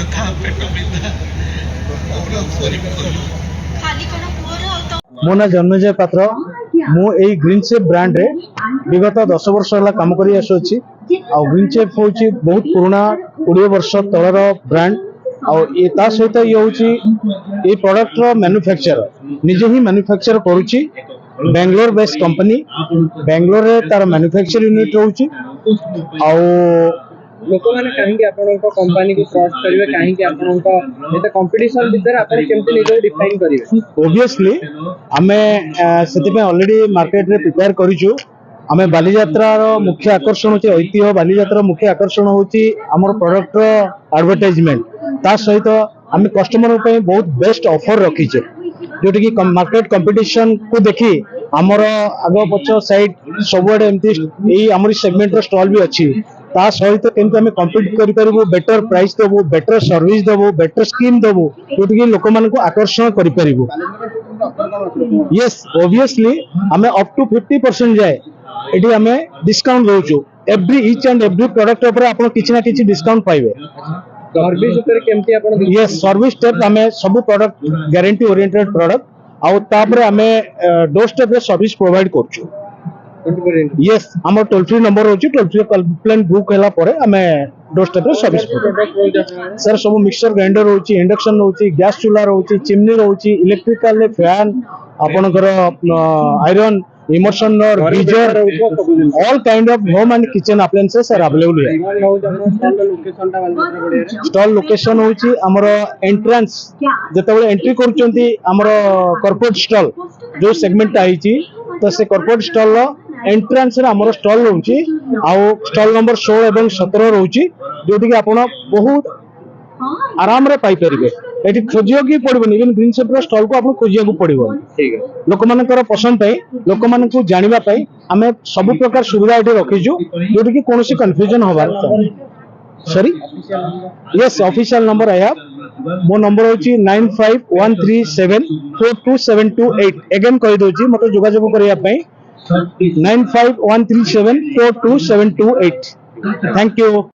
बथा पेट बिंधा मो ना जन्मजय पात्र मु एई ग्रीन शेफ ब्रांड रे विगत 10 वर्ष होला काम करी आसुछि। आ ग्रीन शेफ होछि बहुत पुराना 20 वर्ष तलर ब्रांड। आ ए ता सहित ये होछि ए प्रोडक्ट रो मैन्युफैक्चर निजे ही मैन्युफैक्चर करूछि। बेंगलोर बेस्ड कंपनी बेंगलोर रे तार मैन्युफैक्चर यूनिट रहउछि। आ लोक माने काहे कि आपन को कंपनी को ट्रस्ट करिवे, काहे कि आपन को एते कंपटीशन भीतर आपन केमते निजो डिफाइन करिवे। ऑब्वियसली हमें सेति पे ऑलरेडी मार्केट रे प्रिपेयर करिछु। हमें बालीयात्रा रो मुख्य आकर्षण होछि ऐतिह्य। बालीयात्रा मुख्य आकर्षण होछि हमर प्रोडक्ट रो एडवर्टाइजमेंट। ता सहित हमें कस्टमर पे बहुत बेस्ट ऑफर रखिछे जोटी कि मार्केट कंपटीशन को देखी हमर आगो पछ साइड सबुआडे एमती एई हमर सेगमेंट रो स्टॉल भी अछि। ता सहित केमते हमें कम्पीट करि परिबो, बेटर प्राइस देबो, बेटर सर्विस देबो, बेटर स्कीम देबो जोटी कि लोक मान को आकर्षण करि परिबो। यस ऑब्वियसली हमें अप टू 50% जाए एटी हमें डिस्काउंट दोछु। Every each and every product ऊपर आपण किछि ना किछि डिस्काउंट पाइबे। सर्विस ऊपर केमती आपन यस सर्विस स्टेप हमें सब प्रोडक्ट गारंटी ओरिएंटेड प्रोडक्ट आउ तापर हमें डोर स्टेप रे सर्विस प्रोवाइड करछु। यस हमर टोल फ्री नंबर होछि। टोल फ्री कंप्लेन बुक हैला परे हमें डोर स्टेप रे सर्विस प्रोवाइड सर सब मिक्सचर ग्राइंडर होछि, इंडक्शन होछि, गैस चूल्हा होछि, चिमनी होछि, इलेक्ट्रिकल रे फैन आपनकर आयरन इमर्शन और geyser all kind of home and kitchen appliances are available है। स्टॉल लोकेशन होछि हमर एंट्रेंस जेतेबेले एंट्री करूचंती हमर कॉर्पोरेट स्टॉल जो सेगमेंट आइछि तो से कॉर्पोरेट स्टॉल रो एंट्रेंस रे हमर स्टॉल रहउछि। आ स्टॉल नंबर 16 एवं 17 रहउछि जोटी कि आपण बहुत आराम रे पाई परिबे। एटी खोजियो की पड़बनी इवन ग्रीन शेफ रो स्टॉल को आपण खोजिया को पड़िबो। ठीक है लोक मानकर पसंद पई लोक मान को जानिबा पई हमें सब प्रकार सुविधा एटी रखिजु जोटी कि कोनोसी कंफ्यूजन होबार सॉरी। यस ऑफिशियल नंबर आया मो नंबर होची 9513742728 अगेन कहि दोची मते जोगाजोग करिया पई 9513742728। Thank you.